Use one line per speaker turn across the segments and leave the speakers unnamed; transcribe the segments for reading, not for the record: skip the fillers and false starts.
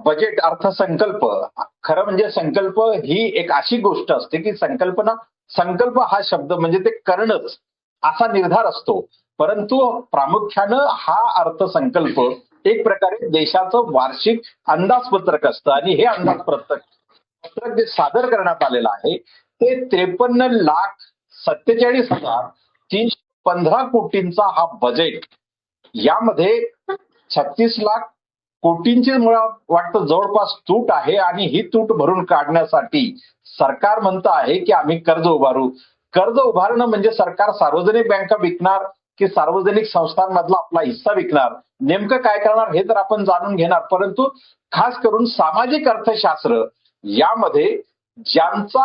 Budget अर्थसंकल्प खरं म्हणजे संकल्प ही एक अशी गोष्ट असते की संकल्प हा शब्द म्हणजे ते करणंच असा निर्धार असतो. परंतु प्रामुख्यानं हा अर्थसंकल्प एक प्रकारे देशाचं वार्षिक अंदाजपत्रक असतं आणि हे अंदाजपत्रक जे सादर करण्यात आलेलं आहे ते 53,47,315 हा बजेट. यामध्ये 36 लाख कोटींची मला वाटतं जवळपास तूट आहे आणि ही तूट भरून काढण्यासाठी सरकार म्हणतं आहे की आम्ही कर्ज उभारू. कर्ज उभारणं म्हणजे सरकार सार्वजनिक बँका विकणार की सार्वजनिक संस्थांमधला आपला हिस्सा विकणार, नेमकं काय करणार हे तर आपण जाणून घेणार. परंतु खास करून सामाजिक अर्थशास्त्र यामध्ये ज्यांचा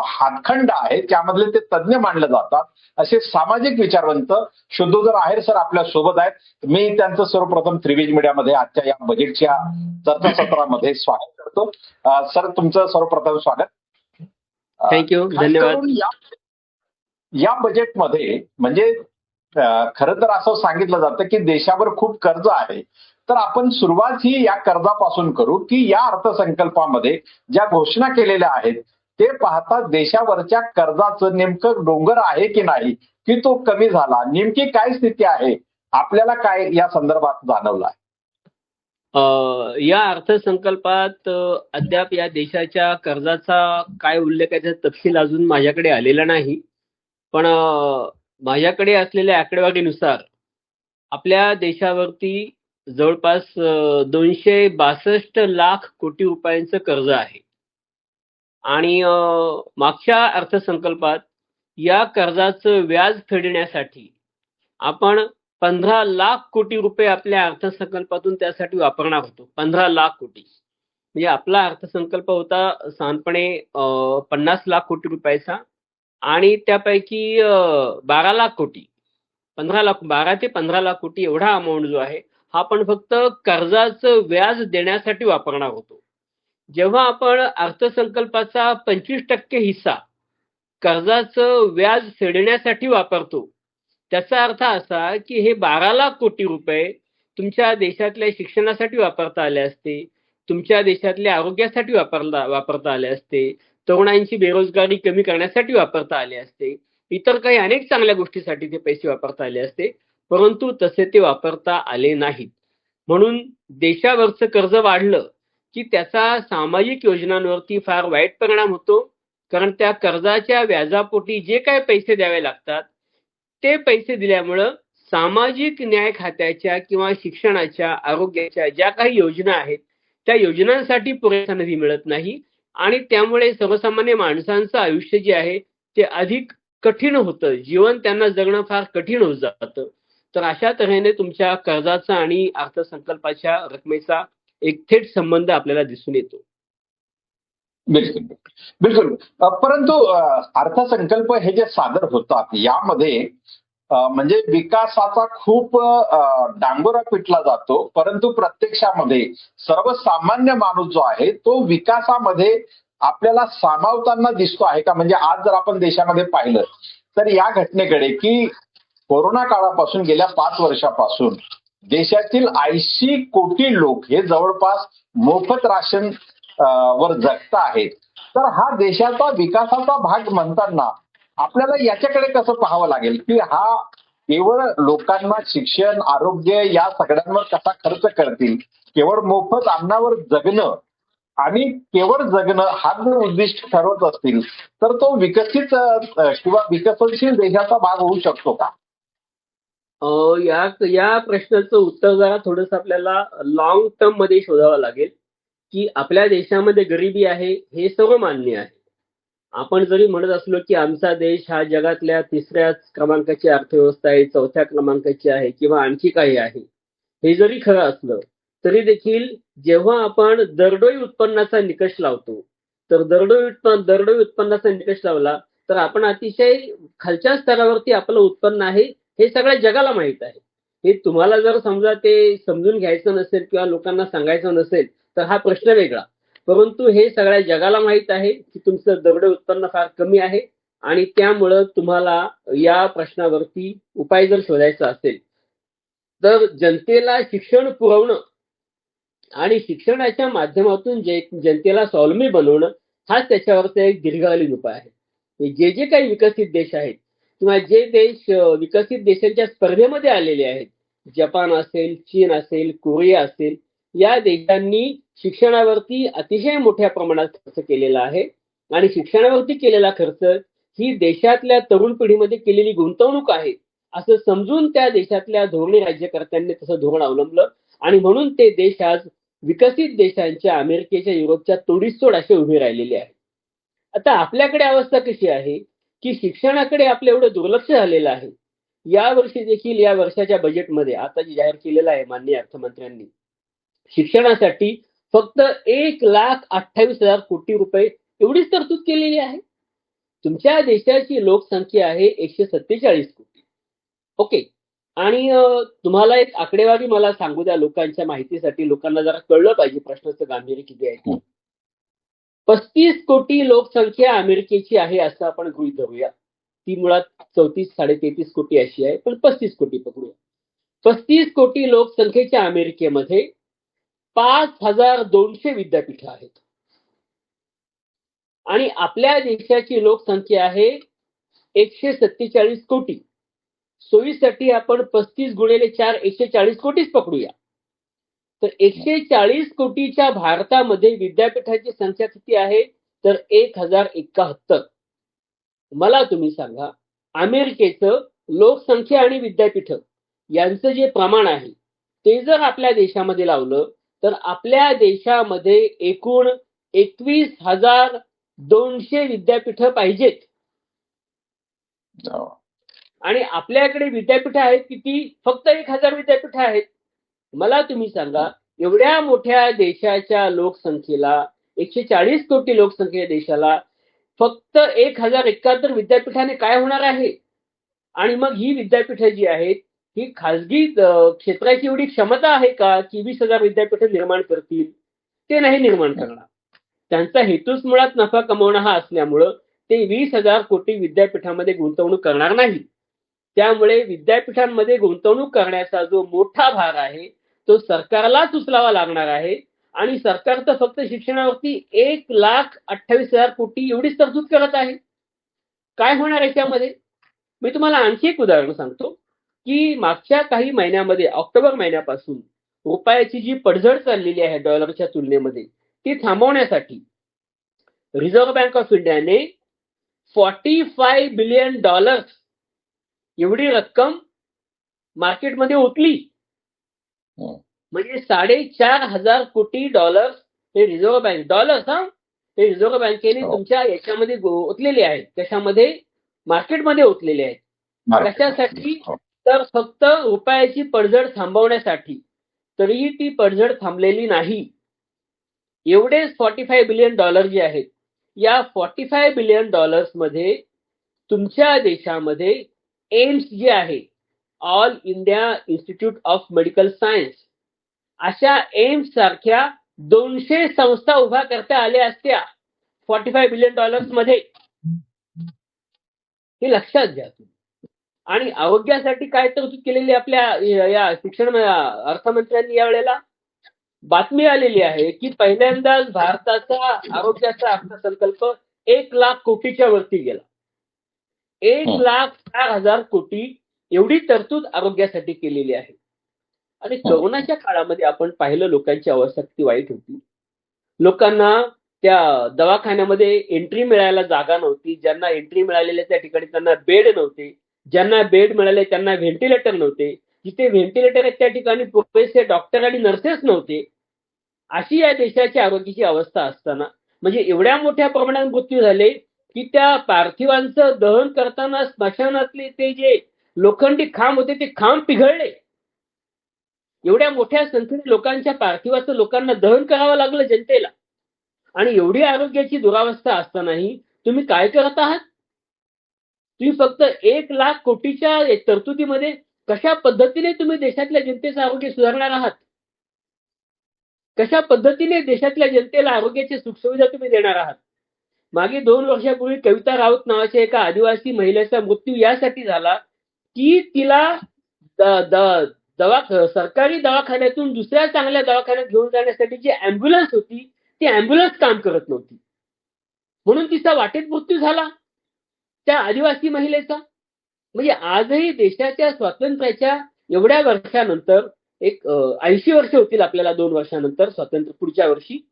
हातखंडा आहे त्यामधले ते तज्ज्ञ मानले जातात असे सामाजिक विचारवंत शुद्धोदर आहेर सर आपल्या सोबत आहेत. मी त्यांचं सर्वप्रथम त्रिवेज मीडियामध्ये आजच्या या बजेटच्या चर्चासत्रामध्ये स्वागत करतो. सर तुमचं सर्वप्रथम स्वागत.
थँक्यू, धन्यवाद.
या बजेटमध्ये म्हणजे खरं तर असं सांगितलं जातं की देशावर खूप कर्ज आहे, तर आपण सुरुवात ही या कर्जापासून करू की या अर्थसंकल्पामध्ये ज्या घोषणा केलेल्या आहेत ते पाहता देशावरच्या कर्जाचं नेमकं डोंगर आहे की नाही, की तो कमी झाला, नेमकी काय स्थिती आहे, आपल्याला काय या संदर्भात जाणवलं आहे?
या अर्थसंकल्पात अद्याप या देशाच्या कर्जाचा काय उल्लेख आहे त्याचा तपशील अजून माझ्याकडे आलेला नाही. पण माझ्याकडे असलेल्या आकडेवारीनुसार आपल्या देशावरती जवळपास 262 लाख कोटी रुपयांचं कर्ज आहे. आणि मागच्या अर्थसंकल्पात या कर्जाचं व्याज फेडण्यासाठी आपण 15 लाख कोटी रुपये आपल्या अर्थसंकल्पातून त्यासाठी वापरणार होतो. 15 लाख कोटी म्हणजे आपला अर्थसंकल्प होता साधारणपणे 50 लाख कोटी रुपयाचा आणि त्यापैकी 12 लाख कोटी 12 ते 15 लाख कोटी एवढा अमाऊंट जो आहे हा आपण फक्त कर्जाचं व्याज देण्यासाठी वापरणार होतो. जेव्हा आपण अर्थसंकल्पाचा 25% हिस्सा कर्जाचं व्याज फेडण्यासाठी वापरतो त्याचा अर्थ असा की हे 12 लाख कोटी रुपये तुमच्या देशातल्या शिक्षणासाठी वापरता आले असते, तुमच्या देशातल्या आरोग्यासाठी वापरता आले असते, तरुणांची बेरोजगारी कमी करण्यासाठी वापरता आले असते, इतर काही अनेक चांगल्या गोष्टीसाठी ते पैसे वापरता आले असते, परंतु तसे ते वापरता आले नाहीत. म्हणून देशावरचं कर्ज वाढलं की त्याचा सामाजिक योजनांवरती फार वाईट परिणाम होतो. कारण त्या कर्जाच्या व्याजापोटी जे काही पैसे द्यावे लागतात ते पैसे दिल्यामुळं सामाजिक न्याय खात्याच्या किंवा शिक्षणाच्या, आरोग्याच्या ज्या काही योजना आहेत त्या योजनांसाठी पुरेसा निधी मिळत नाही आणि त्यामुळे सर्वसामान्य माणसांचं आयुष्य जे आहे ते अधिक कठीण होतं. जीवन त्यांना जगणं फार कठीण होत जातं. तर अशा तऱ्हेने तुमच्या कर्जाचा आणि अर्थसंकल्पाच्या रकमेचा एक थेट संबंध आपल्याला दिसून येतो.
बिलकुल बिलकुल. परंतु अर्थसंकल्प हे जे सादर होतात यामध्ये म्हणजे विकासाचा खूप डांगोरा पिटला जातो, परंतु प्रत्यक्षामध्ये सर्वसामान्य माणूस जो आहे तो विकासामध्ये आपल्याला सामावताना दिसतो आहे का? म्हणजे आज जर आपण देशामध्ये पाहिलं तर या घटनेकडे की कोरोना काळापासून गेल्या 5 वर्षापासून देशातील 80 कोटी लोक हे जवळपास मोफत राशन वर जगत आहेत. तर हा देशाचा विकासाचा भाग म्हणताना आपल्याला याच्याकडे कसं पाहावं लागेल की हा केवळ लोकांना शिक्षण, आरोग्य या सगळ्यांवर कसा खर्च करतील, केवळ मोफत अन्नावर जगणं आणि केवळ जगणं हा जर उद्दिष्ट ठरवत असतील तर तो विकसित किंवा विकसनशील देशाचा भाग होऊ शकतो का?
या प्रश्नाचं उत्तर जरा थोडंसं आपल्याला लॉंग टर्म मध्ये शोधावं लागेल की आपल्या देशामध्ये गरिबी आहे हे सर्व मान्य आहे. आपण जरी म्हणत असलो की आमचा देश हा जगातल्या 3ऱ्या क्रमांकाची अर्थव्यवस्था आहे, 4थ्या क्रमांकाची आहे किंवा आणखी काही आहे, हे जरी खरं असलं तरी देखील जेव्हा आपण दरडोई उत्पन्नाचा निकष लावतो तर दरडोई उत्पन्नाचा निकष लावला तर आपण अतिशय खालच्या स्तरावरती आपलं उत्पन्न आहे हे सगळ्या जगाला माहित आहे. हे तुम्हाला जर समजा ते समजून घ्यायचं नसेल किंवा लोकांना सांगायचं नसेल तर हा प्रश्न वेगळा, परंतु हे सगळ्या जगाला माहित आहे की तुमचं दरडोई उत्पन्न फार कमी आहे आणि त्यामुळं तुम्हाला या प्रश्नावरती उपाय जर शोधायचा असेल तर जनतेला शिक्षण पुरवणं आणि शिक्षणाच्या माध्यमातून जनतेला स्वावलंबी बनवणं हाच त्याच्यावरचा एक दीर्घकालीन उपाय आहे. जे जे काही विकसित देश आहेत किंवा जे देश विकसित देशांच्या स्पर्धेमध्ये आलेले आहेत, जपान असेल, चीन असेल, कोरिया असेल, या देशांनी शिक्षणावरती अतिशय मोठ्या प्रमाणात खर्च केलेला आहे आणि शिक्षणावरती केलेला खर्च ही देशातल्या तरुण पिढीमध्ये केलेली गुंतवणूक आहे असं समजून त्या देशातल्या धोरणी राज्यकर्त्यांनी तसं धोरण अवलंबलं आणि म्हणून ते देश आज विकसित देशांच्या, अमेरिकेच्या, युरोपच्या तोडीसतोड असे उभे राहिलेले आहेत. आता आपल्याकडे अवस्था कशी आहे की शिक्षणाकडे आपलं एवढं दुर्लक्ष झालेलं आहे. यावर्षी देखील या वर्षाच्या बजेटमध्ये आता जे जाहीर केलेलं आहे माननीय अर्थमंत्र्यांनी, शिक्षणासाठी फक्त 1,28,000 कोटी रुपये एवढीच तरतूद केलेली आहे. तुमच्या देशाची लोकसंख्या आहे 147 कोटी. ओके. आणि तुम्हाला एक आकडेवारी मला सांगू द्या लोकांच्या माहितीसाठी, लोकांना जरा कळलं पाहिजे प्रश्नाचं गांभीर्य किती आहे ते. 35 कोटी लोकसंख्या अमेरिकेची आहे असं आपण गृहीत धरूया. ती मुळात 34-33 कोटी अशी आहे, पण 35 कोटी पकडूया. 35 कोटी लोकसंख्येच्या अमेरिकेमध्ये 5,200 विद्यापीठं आहेत आणि आपल्या देशाची लोकसंख्या आहे 147 कोटी. सोयीसाठी आपण 35 गुणिले 4 140 कोटीच पकडूया. तर 140 कोटीच्या भारतामध्ये विद्यापीठाची संख्या किती आहे तर 1071. मला तुम्ही सांगा, अमेरिकेचं लोकसंख्या आणि विद्यापीठ यांचं जे प्रमाण आहे ते जर आपल्या देशामध्ये लावलं तर आपल्या देशामध्ये एकूण 21,200 विद्यापीठं पाहिजेत. आणि आपल्याकडे विद्यापीठं आहेत किती? फक्त 1,000 विद्यापीठं आहेत. मला तुम्ही सांगा, एवढ्या मोठ्या देशाच्या लोकसंख्येला, 140 कोटी लोकसंख्येच्या देशाला फक्त 1,071 विद्यापीठाने काय होणार आहे? आणि मग ही विद्यापीठं जी आहेत ही खाजगी क्षेत्राची एवढी क्षमता आहे का की 20,000 विद्यापीठं निर्माण करतील? ते नाही निर्माण करणार. त्यांचा हेतूच मुळात नफा कमवणं हा असल्यामुळं ते 20,000 कोटी विद्यापीठामध्ये गुंतवणूक करणार नाही. त्यामुळे विद्यापीठांमध्ये गुंतवणूक करण्याचा जो मोठा भार आहे तो सरकारलाच उचलावा लागणार आहे आणि सरकार तर फक्त शिक्षणावरती 1,28,000 कोटी एवढीच तरतूद करत आहे. काय होणार याच्यामध्ये? मी तुम्हाला आणखी एक उदाहरण सांगतो की मागच्या काही महिन्यामध्ये, ऑक्टोबर महिन्यापासून रुपयाची जी पडझड चाललेली आहे डॉलरच्या तुलनेमध्ये, ती थांबवण्यासाठी रिझर्व्ह बँक ऑफ इंडियाने $45 बिलियन एवढी रक्कम मार्केटमध्ये ओतली. म्हणजे 4,500 कोटी डॉलर्स हे रिझर्व्ह बँक हे रिझर्व्ह बँकेने तुमच्या याच्यामध्ये ओतलेले आहेत. कशामध्ये? मार्केटमध्ये ओतलेले आहेत. कशासाठी? तर फक्त रुपयाची पडझड थांबवण्यासाठी. तरीही ती पडझड थांबलेली नाही. एवढेच $45 बिलियन जे आहेत, या $45 बिलियन मध्ये तुमच्या देशामध्ये एम्स जे आहे, all India institute of medical science, अशा एम्स सारख्या 200 संस्था उभा करता आल्या असत्या $45 बिलियन मध्ये. हे लक्षात घ्या तुम्ही. आणि आरोग्यासाठी काय तरतूद केलेली आपल्या या शिक्षण अर्थमंत्र्यांनी यावेळेला बातमी आलेली आहे की पहिल्यांदाच भारताचा आरोग्याचा अर्थसंकल्प 1,00,000 कोटीच्या वरती गेला. 1,04,000 कोटी एवढी तरतूद आरोग्यासाठी केलेली आहे. आणि कोरोनाच्या काळामध्ये आपण पाहिलं लोकांची अवस्था किती वाईट होती. लोकांना त्या दवाखान्यामध्ये एंट्री मिळायला जागा नव्हती. ज्यांना एंट्री मिळालेल्या त्या ठिकाणी त्यांना बेड नव्हते. ज्यांना बेड मिळाले त्यांना व्हेंटिलेटर नव्हते. जिथे व्हेंटिलेटर आहेत त्या ठिकाणी पुरेसे डॉक्टर आणि नर्सेस नव्हते. अशी या देशाची आरोग्याची अवस्था असताना म्हणजे एवढ्या मोठ्या प्रमाणात मृत्यू झाले की त्या पार्थिवांचं दहन करताना स्मशानातले ते जे लोखंडी खांब होते ते खांब पिघळले. एवढ्या मोठ्या संख्येने लोकांच्या पार्थिवाचं लोकांना दहन करावं लागलं जनतेला. आणि एवढी आरोग्याची दुरावस्था असतानाही तुम्ही काय करत आहात? तुम्ही फक्त 1,00,000 कोटीच्या तरतुदीमध्ये कशा पद्धतीने तुम्ही देशातल्या जनतेचं आरोग्य सुधारणार आहात? कशा पद्धतीने देशातल्या जनतेला आरोग्याची सुखसुविधा तुम्ही देणार आहात? मागे 2 वर्षापूर्वी कविता राऊत नावाच्या एका आदिवासी महिलेचा मृत्यू यासाठी झाला की तिला सरकारी दवाखान्यातून दुसऱ्या चांगल्या दवाखान्यात घेऊन जाण्यासाठी जी अँब्युलन्स होती ती अँब्युलन्स काम करत नव्हती, म्हणून तिचा वाटेत मृत्यू झाला त्या आदिवासी महिलेचा. म्हणजे आजही देशाच्या स्वातंत्र्याच्या एवढ्या वर्षानंतर 80 वर्ष होतील आपल्याला 2 वर्षानंतर स्वातंत्र्य पुढच्या वर्षी,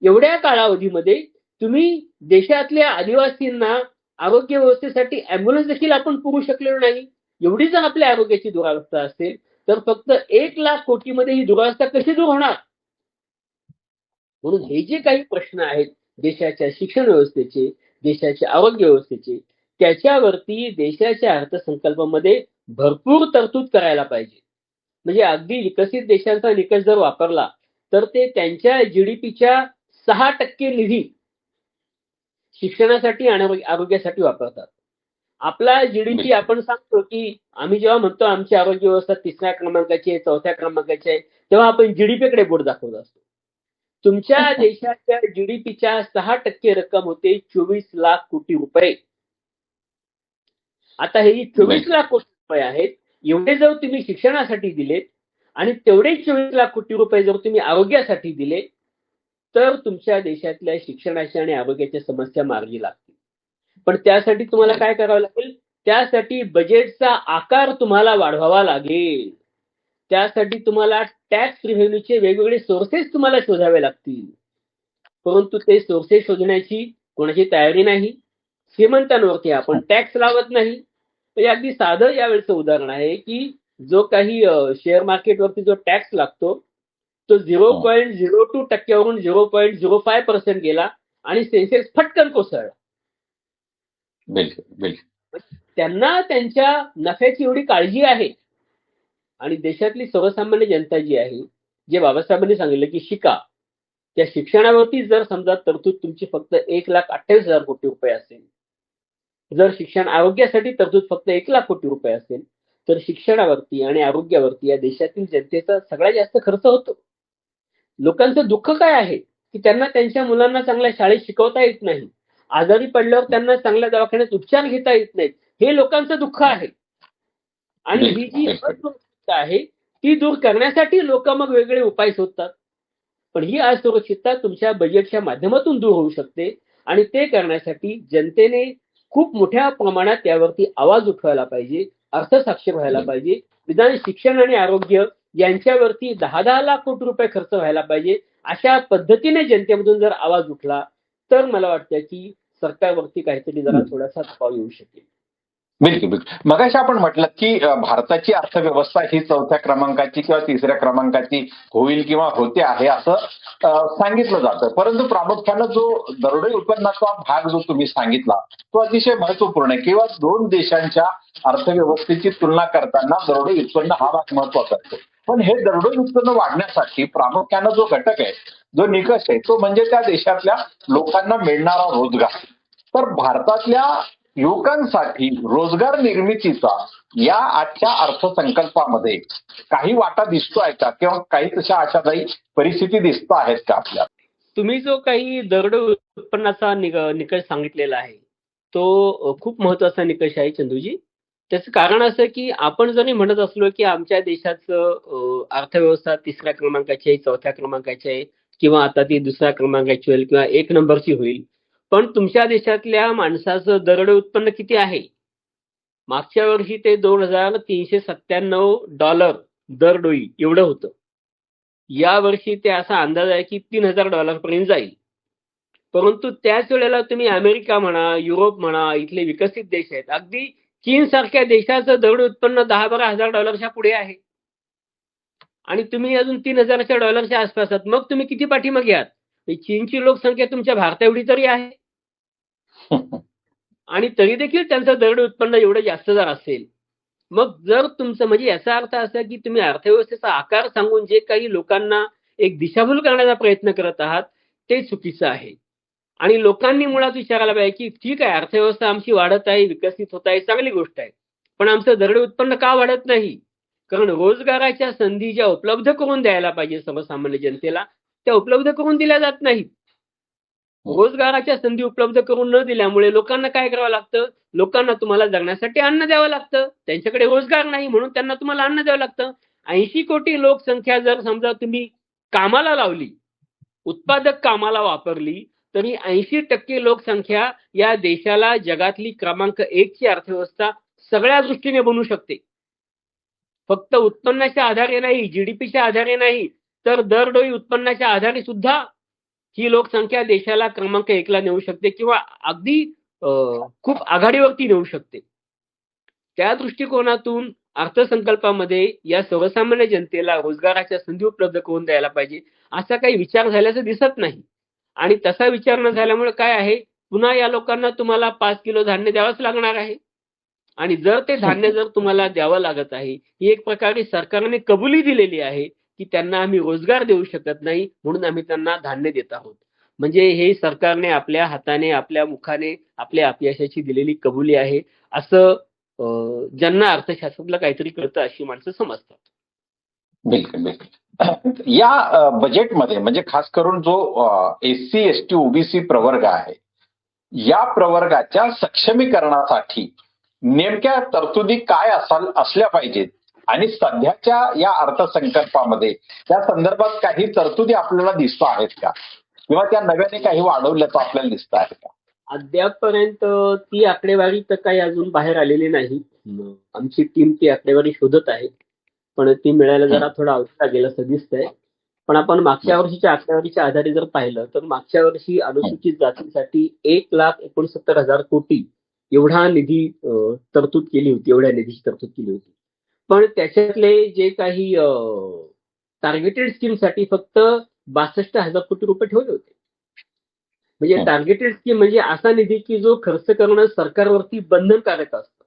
एवढ्या कालावधीमध्ये तुम्ही देशातल्या आदिवासींना आरोग्य व्यवस्थेसाठी अँब्युलन्स देखील आपण पुरवू शकलेलो नाही. एवढी जर आपल्या आरोग्याची दुरावस्था असेल तर फक्त 1,00,000 कोटीमध्ये ही दुरावस्था कशी दूर होणार? म्हणून हे जे काही प्रश्न आहेत देशाच्या शिक्षण व्यवस्थेचे, देशाच्या आरोग्य व्यवस्थेचे, त्याच्यावरती देशाच्या अर्थसंकल्पामध्ये भरपूर तरतूद करायला पाहिजे. म्हणजे अगदी विकसित देशांचा निकष जर वापरला तर ते त्यांच्या जीडीपीच्या 6% निधी शिक्षणासाठी आणि आरोग्यासाठी वापरतात. आपला जीडीपी आपण सांगतो की आम्ही जेव्हा म्हणतो आमची आरोग्य व्यवस्था 3ऱ्या क्रमांकाची आहे, 4थ्या क्रमांकाची आहे, तेव्हा आपण जीडीपीकडे बोट दाखवत असतो. तुमच्या देशाच्या जीडीपीच्या 6% रक्कम होते 24,00,000 कोटी रुपये. आता हे 24,00,000 कोटी रुपये आहेत, एवढे जर तुम्ही शिक्षणासाठी दिले आणि तेवढेच 24,00,000 कोटी रुपये जर तुम्ही आरोग्यासाठी दिले तर तुमच्या देशातल्या शिक्षणाच्या आणि आरोग्याच्या समस्या मार्गी लागतील. पण त्यासाठी तुम्हाला काय करावं लागेल? त्यासाठी बजेटचा आकार तुम्हाला वाढवावा लागेल. त्यासाठी तुम्हाला टॅक्स रिव्हेन्यूचे वेगवेगळे सोर्सेस तुम्हाला शोधावे लागतील. परंतु ते सोर्सेस शोधण्याची कोणाची तयारी नाही. श्रीमंतांवरती आपण टॅक्स लावत नाही. म्हणजे अगदी साधं यावेळेचं उदाहरण आहे की जो काही शेअर मार्केटवरती जो टॅक्स लागतो तो 0.02% वरून 0.05% गेला आणि सेन्सेक्स फटकन कोसळला. त्यांना त्यांच्या नफ्याची एवढी काळजी आहे आणि देशातली सर्वसामान्य जनता जी आहे, जे बाबासाहेबांनी सांगितलं की शिका, त्या शिक्षणावरती जर समजा तरतूद तुमची फक्त 1,28,000 कोटी रुपये असेल, जर शिक्षण आरोग्यासाठी तरतूद फक्त 1,00,000 कोटी रुपये असेल तर शिक्षणावरती आणि आरोग्यावरती या देशातील जनतेचा सगळ्यात जास्त खर्च होतो. लोकांचं दुःख काय आहे की त्यांना त्यांच्या मुलांना चांगल्या शाळेत शिकवता येत नाही, आजारी पडल्यावर त्यांना चांगल्या दवाखान्यात उपचार घेता येत नाहीत. हे लोकांचं दुःख आहे आणि ही जी असुरक्षितता आहे ती दूर करण्यासाठी लोक मग वेगळे उपाय शोधतात. पण ही असुरक्षितता तुमच्या बजेटच्या माध्यमातून दूर होऊ शकते आणि ते करण्यासाठी जनतेने खूप मोठ्या प्रमाणात यावरती आवाज उठवायला पाहिजे, अर्थसाक्षर व्हायला पाहिजे. निदान शिक्षण आणि आरोग्य यांच्यावरती 10-10 लाख कोटी रुपये खर्च व्हायला पाहिजे. अशा पद्धतीने जनतेमधून जर आवाज उठला तर मला वाटतं की सरकारवरती काहीतरी जरा थोडासा दबाव येऊ शकेल.
बिलकुल बिलकुल. मगाशी आपण म्हटलं की भारताची अर्थव्यवस्था ही 4थ्या क्रमांकाची किंवा 3ऱ्या क्रमांकाची होईल किंवा होते आहे असं सांगितलं जातं. परंतु प्रामुख्यानं जो दरोडे उत्पन्नाचा भाग जो तुम्ही सांगितला तो अतिशय महत्वपूर्ण आहे. किंवा 2 देशांच्या अर्थव्यवस्थेची तुलना करताना दरोडे उत्पन्न हा भाग महत्वाचा असतो. पण हे दरोडे उत्पन्न वाढण्यासाठी प्रामुख्यानं जो घटक आहे, जो निकष आहे, तो म्हणजे त्या देशातल्या लोकांना मिळणारा रोजगार. तर भारतातल्या युवकांसाठी रोजगार निर्मितीचा या आजच्या अर्थसंकल्पामध्ये काही वाटा दिसतोय का किंवा काही तशा आशादायी परिस्थिती दिसत आहेत का आपल्याला?
तुम्ही जो काही दरोडे उत्पन्नाचा निकष सांगितलेला आहे तो खूप महत्वाचा निकष आहे चंदूजी. त्याचं कारण असं की आपण जरी म्हणत असलो की आमच्या देशाचं अर्थव्यवस्था 3ऱ्या क्रमांकाची आहे, 4थ्या क्रमांकाची आहे किंवा आता ती 2ऱ्या क्रमांकाची होईल किंवा 1 नंबरची होईल, पण तुमच्या देशातल्या माणसाचं दरोडे उत्पन्न किती आहे? मागच्या वर्षी ते $2,397 दरडोई एवढं होतं. या वर्षी ते असा अंदाज आहे की $3,000 पर्यंत जाईल. परंतु त्याच वेळेला तुम्ही अमेरिका म्हणा, युरोप म्हणा, इथले विकसित देश आहेत, अगदी चीन सारख्या देशाचं दरोडे उत्पन्न $10,000-12,000च्या पुढे आहे आणि तुम्ही अजून $3,000च्या आसपास आहात. मग तुम्ही किती पाठीमागे आहात? चीनची लोकसंख्या तुमच्या भारता एवढी तरी आहे आणि तरी देखील त्यांचं दरोडे उत्पन्न एवढं जास्त जर असेल, मग जर तुमचं म्हणजे याचा अर्थ असा की तुम्ही अर्थव्यवस्थेचा आकार सांगून जे काही लोकांना एक दिशाभूल करण्याचा प्रयत्न करत आहात ते चुकीचं आहे. आणि लोकांनी मुळात विचारायला पाहिजे की ठीक आहे, अर्थव्यवस्था आमची वाढत आहे, विकसित होत आहे, चांगली गोष्ट आहे, पण आमचं दरोडे उत्पन्न का वाढत नाही? कारण रोजगाराच्या संधी ज्या उपलब्ध करून द्यायला पाहिजे सर्वसामान्य जनतेला त्या उपलब्ध करून दिल्या जात नाहीत. रोजगाराच्या संधी उपलब्ध करून न दिल्यामुळे लोकांना काय करावं लागतं? लोकांना तुम्हाला जगण्यासाठी अन्न द्यावं लागतं. त्यांच्याकडे रोजगार नाही म्हणून त्यांना तुम्हाला अन्न द्यावं लागतं 80 कोटी लोकसंख्या जर समजा तुम्ही कामाला लावली, उत्पादक कामाला वापरली, तरी 80% लोकसंख्या या देशाला जगातली क्रमांक 1 ची अर्थव्यवस्था सगळ्या दृष्टीने बनवू शकते. फक्त उत्पन्नाच्या आधारे नाही, जीडीपीच्या आधारे नाही, तर दरडोई उत्पन्नाच्या आधारे सुद्धा ही लोकसंख्या देशाला क्रमांक 1 ला नेऊ शकते किंवा अगदी खूप आघाडीवरती नेऊ शकते. त्या दृष्टिकोनातून अर्थसंकल्पामध्ये या सर्वसामान्य जनतेला रोजगाराच्या संधी उपलब्ध करून द्यायला पाहिजे, असा काही विचार झाल्याचं दिसत नाही. आणि तसा विचार न झाल्यामुळे काय आहे, पुन्हा या लोकांना तुम्हाला 5 किलो धान्य द्यावंच लागणार आहे. आणि जर ते धान्य जर तुम्हाला द्यावं लागत आहे, ही एक प्रकारे सरकारने कबुली दिलेली आहे की त्यांना आम्ही रोजगार देऊ शकत नाही, म्हणून आम्ही त्यांना धान्य देत आहोत. म्हणजे हे सरकारने आपल्या हाताने, आपल्या मुखाने आपल्या अपयशाची दिलेली कबुली आहे, असं ज्यांना अर्थशास्त्रातलं काहीतरी कळतं अशी माणसं समजतात.
बिलकुल बिलकुल. या बजेटमध्ये म्हणजे खास करून जो एससी एसटी ओबीसी प्रवर्ग आहे, या प्रवर्गाच्या सक्षमीकरणासाठी नेमक्या तरतुदी काय असल्या पाहिजेत आणि सध्याच्या या अर्थसंकल्पामध्ये त्या संदर्भात काही तरतुदी आपल्याला दिसत आहेत का, किंवा त्या नव्याने काही वाढवल्याचं आपल्याला दिसत आहे का?
अद्यापपर्यंत ती आकडेवारी तर काही अजून बाहेर आलेली नाही. आमची टीम ती आकडेवारी शोधत आहे, पण ती मिळायला जरा थोडा अवधी लागेल असं दिसतंय. पण आपण मागच्या वर्षीच्या आकडेवारीच्या आधारे जर पाहिलं तर मागच्या वर्षी अनुसूचित जातीसाठी 1,69,000 कोटी एवढा निधी तरतूद केली होती, एवढ्या निधीची तरतूद केली होती. पण त्याच्यातले जे काही टार्गेटेड स्कीमसाठी फक्त 62,000 कोटी रुपये ठेवले होते. म्हणजे टार्गेटेड स्कीम म्हणजे असा निधी की जो खर्च करणं सरकारवरती बंधनकारक असतं.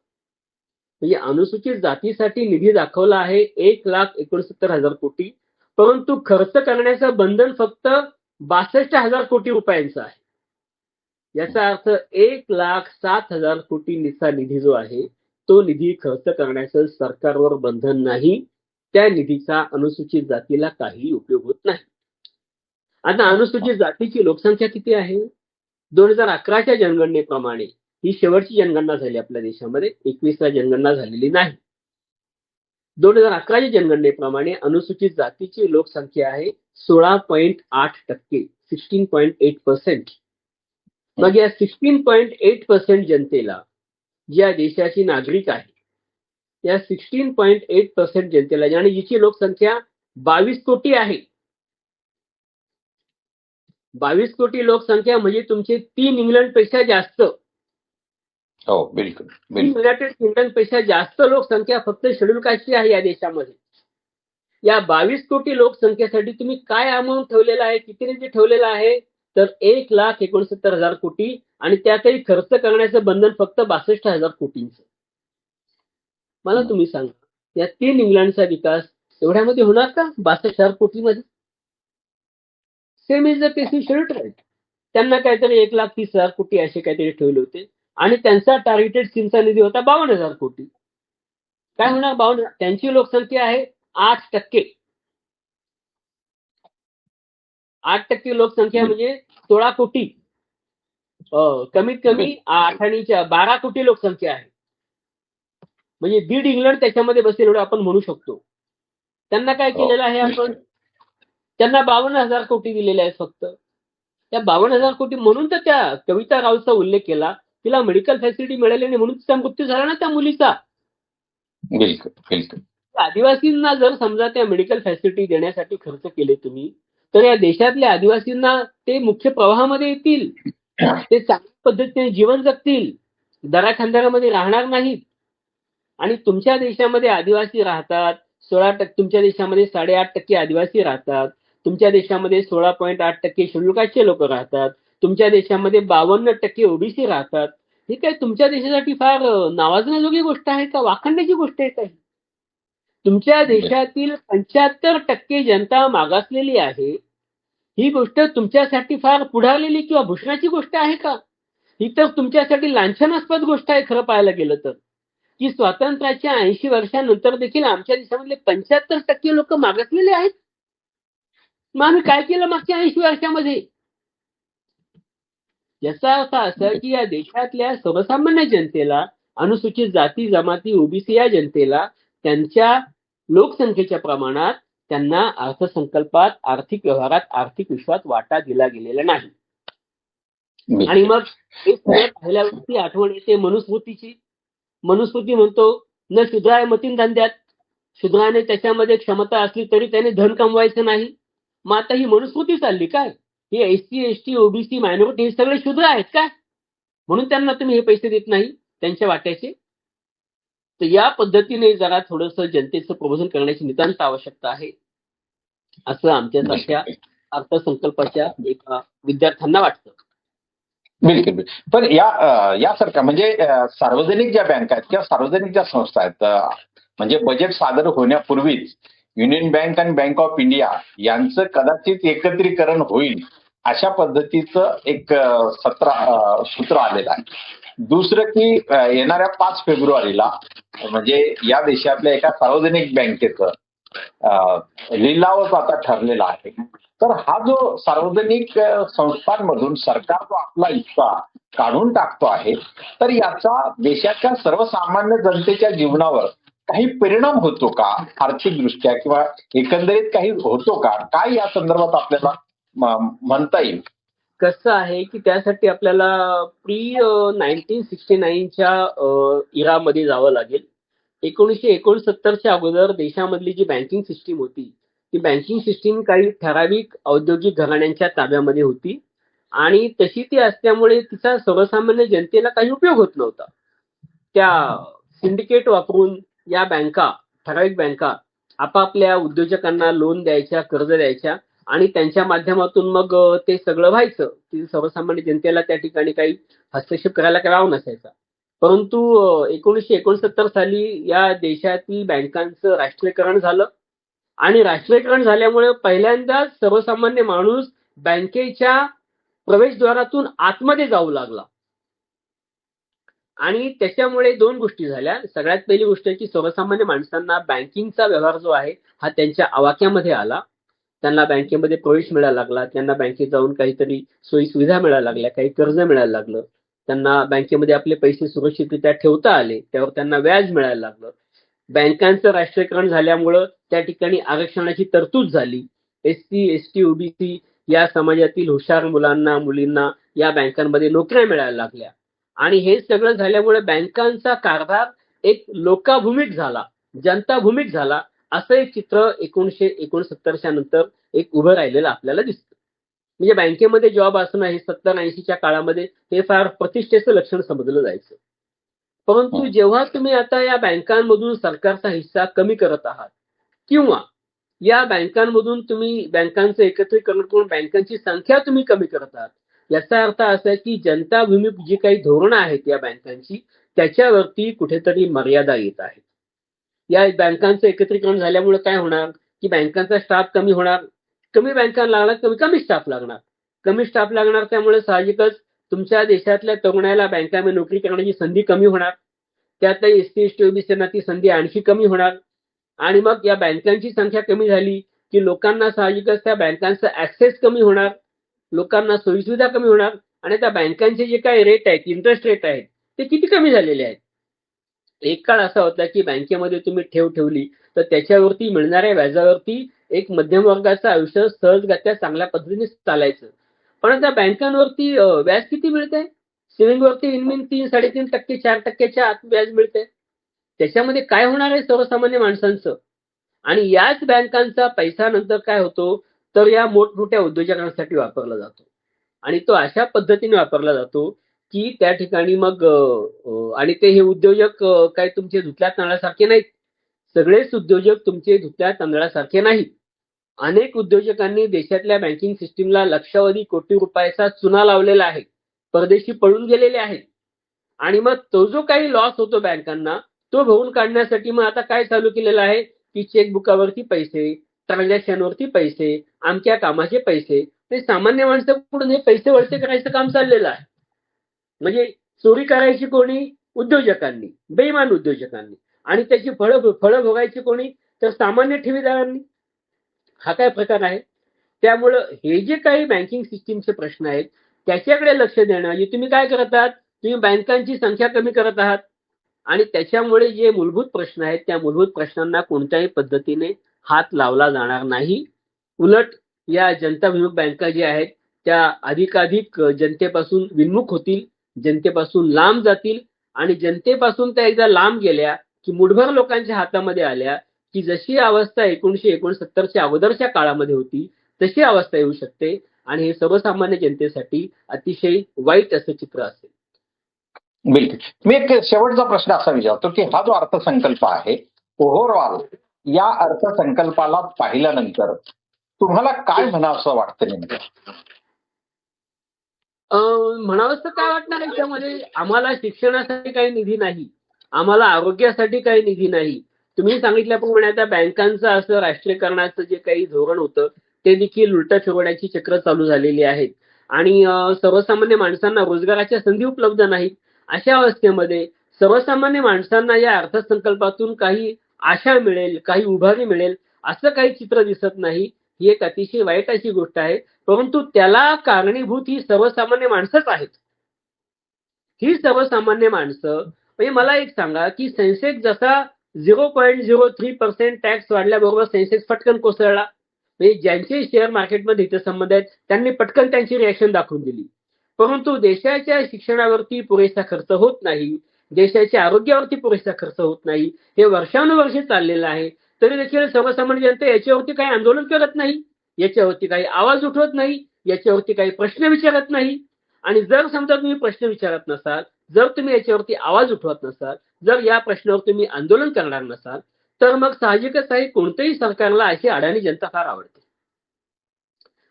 म्हणजे अनुसूचित जातीसाठी निधी दाखवला आहे 1,69,000 कोटी, परंतु खर्च करण्याचं बंधन फक्त 62,000 कोटी रुपयांचं आहे. याचा अर्थ 1,07,000 कोटींचा निधी जो आहे तो निधी खर्च करण्याचं सरकारवर बंधन नाही. त्या निधीचा अनुसूचित जातीला काही उपयोग होत नाही. आता अनुसूचित जातीची लोकसंख्या किती आहे? 2011च्या जनगणनेप्रमाणे ही शेवटची जनगणना झाली आपल्या देशामध्ये, 21ला जनगणना झालेली नाही. 2011च्या जनगणनेप्रमाणे अनुसूचित जातीची लोकसंख्या आहे 16.8%, 16.8%. मग या 16.8% जनतेला, ज्या देशाची नागरिक आहे, या 16.8% जनतेला आणि जिची लोकसंख्या 22 कोटी आहे, 22 कोटी लोकसंख्या म्हणजे तुमचे 3 इंग्लंडपेक्षा जास्त,
हो बिलकुल बिलकुल,
युनायटेड किंगडमपेक्षा जास्त लोकसंख्या फक्त शेड्यूल कास्टची आहे या देशामध्ये. या 22 कोटी लोकसंख्येसाठी तुम्ही काय अमाऊंट ठेवलेला आहे, किती निधी ठेवलेला आहे? तर 1,69,000 कोटी, आणि त्यातही खर्च करण्याचं बंधन फक्त 62,000 कोटींचं. मला तुम्ही सांगा, या 3 इंग्लंडचा विकास एवढ्यामध्ये होणार का 62,000 कोटीमध्ये? Same is the case in schedule tribe. त्यांना काहीतरी 1,30,000 कोटी असे काहीतरी ठेवले होते आणि त्यांचा टार्गेटेड स्कीमचा निधी होता 52,000 कोटी. काय होणार 52? त्यांची लोकसंख्या आहे 8%. 8% लोकसंख्या म्हणजे 16 कोटी. कमीत कमी 8 आणि 12 कोटी लोकसंख्या आहे. म्हणजे दीड इंग्लंड त्याच्यामध्ये बसेल एवढं आपण म्हणू शकतो. त्यांना काय केलेलं आहे आपण? त्यांना 52,000 कोटी दिलेले आहेत फक्त. त्या 52,000 कोटी म्हणून तर त्या कविता रावचा उल्लेख केला, तिला मेडिकल फॅसिलिटी मिळाली नाही म्हणून तिचा मृत्यू झाला ना त्या मुलीचा.
बिलकुल बिलकुल.
आदिवासींना जर समजा त्या मेडिकल फॅसिलिटी देण्यासाठी खर्च केले तुम्ही, तर या देशातल्या आदिवासींना ते मुख्य प्रवाहामध्ये येतील, ते चांगल्या पद्धतीने जीवन जगतील, दराखंदारामध्ये राहणार नाहीत. आणि तुमच्या देशामध्ये आदिवासी राहतात 16%, तुमच्या देशामध्ये 8.5% आदिवासी राहतात, तुमच्या देशामध्ये 16.8% शेड्यूल कास्टचे लोक राहतात, तुमच्या देशामध्ये 52% ओबीसी राहतात. हे काय तुमच्या देशासाठी फार नावाजण्याजोगी गोष्ट आहे का? वाखाणण्याची गोष्ट आहे का? तुमच्या देशातील 75% जनता मागासलेली आहे. ही गोष्ट तुमच्यासाठी फार पुढारलेली किंवा भूषणाची गोष्ट आहे का? ही तर तुमच्यासाठी लांछनास्पद गोष्ट आहे खरं पाहायला गेलं तर, की स्वातंत्र्याच्या 80 वर्षांनंतर देखील आमच्या देशामधले 75% लोक मागासलेले आहेत. मग आम्ही काय केलं मागच्या 80 वर्षामध्ये? याचा अर्थ असा की या देशातल्या सर्वसामान्य जनतेला, अनुसूचित जाती जमाती ओबीसी या जनतेला त्यांच्या लोकसंख्येच्या प्रमाणात त्यांना अर्थसंकल्पात, आर्थिक व्यवहारात, आर्थिक विश्वात वाटा दिला गेलेला नाही. आणि मग हे सगळं पाहिल्यावरती आठवण येते मनुस्मृतीची. मनुस्मृती म्हणतो, न शूद्राय मतीन धंद्यात. शूद्राने त्याच्यामध्ये क्षमता असली तरी त्याने धन कमवायचं नाही. मग आता ही मनुस्मृती चालली काय? हे एससी, एसटी, ओबीसी, मायनॉरिटी हे सगळे शूद्र आहेत काय? म्हणून त्यांना तुम्ही हे पैसे देत नाही त्यांच्या वाट्याचे. तर या पद्धतीने जरा थोडंसं जनतेचं प्रबोधन करण्याची नितांत आवश्यकता आहे, असं आमच्यासारख्या अर्थसंकल्पाच्या एक विद्यार्थ्यांना वाटतं.
बिलकुल बिलकुल. पण यासारख्या म्हणजे सार्वजनिक ज्या बँका आहेत किंवा सार्वजनिक ज्या संस्था आहेत, म्हणजे बजेट सादर होण्यापूर्वीच युनियन बँक आणि बँक ऑफ इंडिया यांचं कदाचित एकत्रीकरण होईल अशा पद्धतीचं एक सूत्र आलेलं आहे. दुसरं की येणाऱ्या 5 फेब्रुवारीला म्हणजे या देशातल्या एका सार्वजनिक बँकेचं लिलावच आता ठरलेला आहे. तर हा जो सार्वजनिक संस्थांमधून सरकार जो आपला हिस्सा काढून टाकतो आहे, तर याचा देशाच्या सर्वसामान्य जनतेच्या जीवनावर काही परिणाम होतो का आर्थिकदृष्ट्या किंवा एकंदरीत काही होतो का? काय या संदर्भात आपल्याला म्हणता येईल?
कसं आहे की त्यासाठी आपल्याला प्री 1969च्या इरामध्ये जावं लागेल. 1969च्या अगोदर देशामधली जी बँकिंग सिस्टीम होती, ती बँकिंग सिस्टीम काही ठराविक औद्योगिक घराण्यांच्या ताब्यामध्ये होती आणि तशी ती असल्यामुळे तिचा सर्वसामान्य जनतेला काही उपयोग होत नव्हता. त्या सिंडिकेट वापरून या बँका, ठराविक बँका आपापल्या उद्योजकांना लोन द्यायच्या, कर्ज द्यायच्या आणि त्यांच्या माध्यमातून मग ते सगळं व्हायचं. की सर्वसामान्य जनतेला त्या ठिकाणी काही हस्तक्षेप करायला काही वाव नसायचा. परंतु 1969 साली या देशातील बँकांचं राष्ट्रीयकरण झालं आणि राष्ट्रीयकरण झाल्यामुळे पहिल्यांदाच सर्वसामान्य माणूस बँकेच्या प्रवेशद्वारातून आतमध्ये जाऊ लागला. आणि त्याच्यामुळे 2 गोष्टी झाल्या. सगळ्यात पहिली गोष्ट की सर्वसामान्य माणसांना बँकिंगचा व्यवहार जो आहे हा त्यांच्या आवाक्यामध्ये आला. त्यांना बँकेमध्ये प्रवेश मिळायला लागला. त्यांना बँकेत जाऊन काहीतरी सोयी सुविधा मिळायला लागल्या, काही कर्ज मिळायला लागलं. त्यांना बँकेमध्ये आपले पैसे सुरक्षितरित्या ठेवता आले. त्यावर त्यांना व्याज मिळायला लागलं. बँकांचं राष्ट्रीयकरण झाल्यामुळं त्या ठिकाणी आरक्षणाची तरतूद झाली. एससी, एसटी, ओबीसी या समाजातील हुशार मुलांना, मुलींना या बँकांमध्ये नोकऱ्या मिळायला लागल्या. आणि हे सगळं झाल्यामुळे बँकांचा कारभार एक लोकाभिमुख झाला, जनताभिमुख झाला, असं एक चित्र 1969च्या नंतर एक उभं राहिलेलं आपल्याला दिसतं. म्हणजे बँकेमध्ये जॉब असणं हे 70-80च्या काळामध्ये हे फार प्रतिष्ठेचं लक्षण समजलं जायचं. परंतु जेव्हा तुम्ही आता या बँकांमधून सरकारचा हिस्सा कमी करत आहात किंवा या बँकांमधून तुम्ही बँकांचं एकत्रीकरण करून बँकांची संख्या तुम्ही कमी करत आहात, याचा अर्थ असा की जनताभिमुख जी काही धोरणं आहेत या बँकांची त्याच्यावरती कुठेतरी मर्यादा येत आहे. या बँकांचं एकत्रीकरण झाल्यामुळे काय होणार की बँकांचा स्टाफ कमी होणार, कमी बँकांना लागणार, कमी स्टाफ लागणार, कमी स्टाफ लागणार. त्यामुळे साहजिकच तुमच्या देशातल्या तरुणाला बँकांमध्ये नोकरी करण्याची संधी कमी होणार. त्यातही एसटी, एसटी, ओबीसींना ती संधी आणखी कमी होणार. आणि मग या बँकांची संख्या कमी झाली की लोकांना साहजिकच त्या बँकांचा ऍक्सेस कमी होणार, लोकांना सोयीसुविधा कमी होणार आणि त्या बँकांचे जे काही रेट आहेत, इंटरेस्ट रेट आहेत, ते किती कमी झालेले आहेत. एक काळ असा होता की बँकेमध्ये तुम्ही ठेव ठेवली तर त्याच्यावरती मिळणाऱ्या व्याजावरती एक मध्यम वर्गाचं आयुष्य सहजगत्या चांगल्या पद्धतीने चालायचं. पण त्या बँकांवरती व्याज किती मिळतंय? सेव्हिंगवरती इनमिन 3-3.5%, 4%च्या आत व्याज मिळतंय. त्याच्यामध्ये काय होणार आहे सर्वसामान्य माणसांचं? आणि याच बँकांचा पैसा नंतर काय होतो तर या मोठमोठ्या उद्योजकांसाठी वापरला जातो आणि तो अशा पद्धतीने वापरला जातो की त्या ठिकाणी मग आणि ते हे उद्योजक काय तुमचे धुतल्या तांदळासारखे नाहीत. सगळेच उद्योजक तुमचे धुतल्या तांदळासारखे नाहीत. अनेक उद्योजकांनी देशातल्या बँकिंग सिस्टीमला लक्षावधी कोटी रुपयाचा चुना लावलेला आहे. परदेशी पळून गेलेले आहेत. आणि मग तो जो काही लॉस होतो बँकांना तो भरून काढण्यासाठी मग आता काय चालू केलेलं आहे की चेकबुकावरती पैसे, ट्रान्झॅक्शनवरती पैसे, अमक्या कामाचे पैसे, ते सामान्य माणसाकडून हे पैसे वळते करायचं काम चाललेलं आहे. म्हणजे चोरी करायची कोणी? उद्योजकांनी, बेईमान उद्योजकांनी आणि त्याची फळं भोगायची कोणी? तर सामान्य ठेवीदारांनी. हा काय प्रकार आहे? त्यामुळं हे जे काही बँकिंग सिस्टीमचे प्रश्न आहेत त्याच्याकडे लक्ष देणं. म्हणजे तुम्ही काय करत आहात? तुम्ही बँकांची संख्या कमी करत आहात आणि त्याच्यामुळे जे मूलभूत प्रश्न आहेत त्या मूलभूत प्रश्नांना कोणत्याही पद्धतीने हात लावला जाणार नाही. उलट या जनताभिमुख बँका ज्या आहेत त्या अधिकाधिक जनतेपासून विन्मुख होतील, जनतेपासून लांब जातील आणि जनतेपासून त्या एकदा लांब गेल्या की मुठभर लोकांच्या हातामध्ये आल्या की जशी अवस्था 1969च्या अगोदरच्या काळामध्ये होती तशी अवस्था येऊ शकते आणि हे सर्वसामान्य जनतेसाठी अतिशय वाईट असं चित्र असेल.
बिलकुल. मी एक शेवटचा प्रश्न असा विचारतो की हा जो अर्थसंकल्प आहे ओव्हरऑल या अर्थसंकल्पाला पाहिल्यानंतर तुम्हाला काय म्हणावंसं वाटतं नेमकं?
म्हणावंसं काय वाटणार याच्यामध्ये आम्हाला शिक्षणासाठी काही निधी नाही, आम्हाला आरोग्यासाठी काही निधी नाही. तुम्ही सांगितल्याप्रमाणे आता बँकांचं असं राष्ट्रीयकरणाचं जे काही धोरण होतं ते देखील उलटं फिरवण्याची चक्र चालू झालेली आहेत आणि सर्वसामान्य माणसांना रोजगाराच्या संधी उपलब्ध नाहीत. अशा अवस्थेमध्ये सर्वसामान्य माणसांना या अर्थसंकल्पातून काही आशा मिळेल, काही उभारी मिळेल असं काही चित्र दिसत नाही. ही एक अतिशय वाईट अशी गोष्ट आहे. परंतु त्याला कारणीभूत ही सर्वसामान्य माणसंच आहेत. ही सर्वसामान्य माणसं म्हणजे मला एक सांगा की सेन्सेक्स जसा 0.03% टॅक्स वाढल्याबरोबर सेन्सेक्स पटकन कोसळला. म्हणजे ज्यांचे शेअर मार्केटमध्ये हितसंबंध आहेत त्यांनी पटकन त्यांची रिॲक्शन दाखवून दिली. परंतु देशाच्या शिक्षणावरती पुरेसा खर्च होत नाही, देशाच्या आरोग्यावरती पुरेसा खर्च होत नाही. हे वर्षानुवर्षे चाललेलं आहे. तरी देखील सर्वसामान्य जनता याच्यावरती काही आंदोलन करत नाही, याच्यावरती काही आवाज उठवत नाही, याच्यावरती काही प्रश्न विचारत नाही. आणि जर समजा तुम्ही प्रश्न विचारत नसाल, जर तुम्ही याच्यावरती आवाज उठवत नसाल, जर या प्रश्नावर तुम्ही आंदोलन करणार नसाल तर मग साहजिकच आहे कोणत्याही सरकारला अशी अडाणी जनता फार आवडते.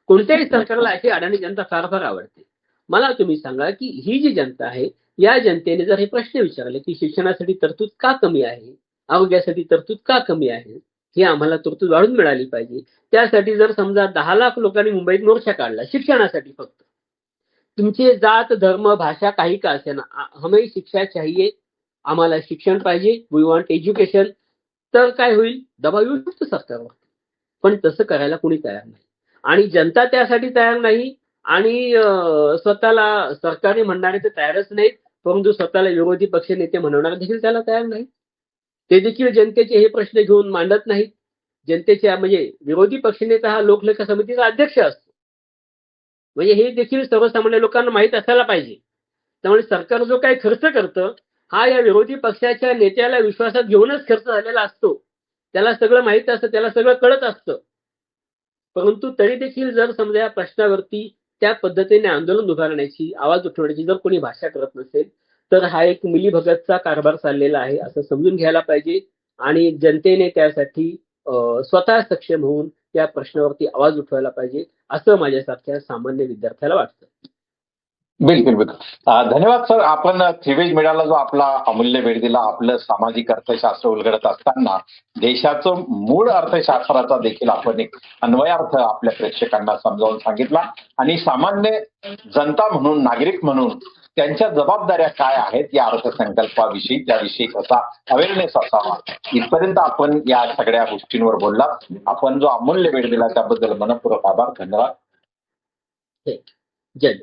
कोणत्याही सरकारला अशी अडाणी जनता फार फार आवडते. मला तुम्ही सांगा की ही जी जनता आहे या जनतेने जर हे प्रश्न विचारले की शिक्षणासाठी तरतूद का कमी आहे, आरोग्यासाठी तरतूद का कमी आहे, ही आम्हाला तरतूद वाढून मिळाली पाहिजे. त्यासाठी जर समजा 10 लाख लोकांनी मुंबईत मोर्चा काढला शिक्षणासाठी फक्त, तुमचे जात धर्म भाषा काही का असेना हमें शिक्षा चाहिए, आम्हाला शिक्षण पाहिजे, वी वॉन्ट एज्युकेशन, तर काय होईल दबाव येऊ शकतो सरकारवर. पण तसं करायला कोणी तयार नाही आणि जनता त्यासाठी तयार नाही आणि स्वतःला सरकारी म्हणणारे तर तयारच नाहीत, परंतु स्वतःला विरोधी पक्ष नेते म्हणवणारे देखील त्याला तयार नाही. ते देखील जनतेचे हे प्रश्न घेऊन मांडत नाहीत. जनतेच्या म्हणजे विरोधी पक्षनेता हा लोकलेखा समितीचा अध्यक्ष असतो. म्हणजे हे देखील सर्वसामान्य लोकांना माहीत असायला पाहिजे. त्यामुळे सरकार जो काही खर्च करतं हा या विरोधी पक्षाच्या नेत्याला विश्वासात घेऊनच खर्च झालेला असतो. त्याला सगळं माहीत असतं, त्याला सगळं कळत असतं. परंतु तरी देखील जर समजा या प्रश्नावरती त्या पद्धतीने आंदोलन उभारण्याची, आवाज उठवण्याची जर कोणी भाषा करत नसेल तर हा एक मिलीभगतचा कारभार चाललेला आहे असं समजून घ्यायला पाहिजे आणि जनतेने त्यासाठी स्वतः सक्षम होऊन त्या प्रश्नावरती आवाज उठवायला पाहिजे असं माझ्यासारख्या सामान्य विद्यार्थ्याला वाटतं.
बिलकुल बिलकुल. धन्यवाद सर. आपण थ्रीवेज मीडियाला जो आपला अमूल्य वेळ दिला. आपलं सामाजिक अर्थशास्त्र उलगडत असताना देशाचं मूळ अर्थशास्त्राचा देखील आपण एक अन्वयार्थ आपल्या प्रेक्षकांना समजावून सांगितला आणि सामान्य जनता म्हणून, नागरिक म्हणून त्यांच्या जबाबदाऱ्या काय आहेत या अर्थसंकल्पाविषयी, त्याविषयी कसा अवेअरनेस असावा इथपर्यंत आपण या सगळ्या गोष्टींवर बोललात. आपण जो अमूल्य वेळ दिला त्याबद्दल मनपूर्वक आभार. धन्यवाद.
जय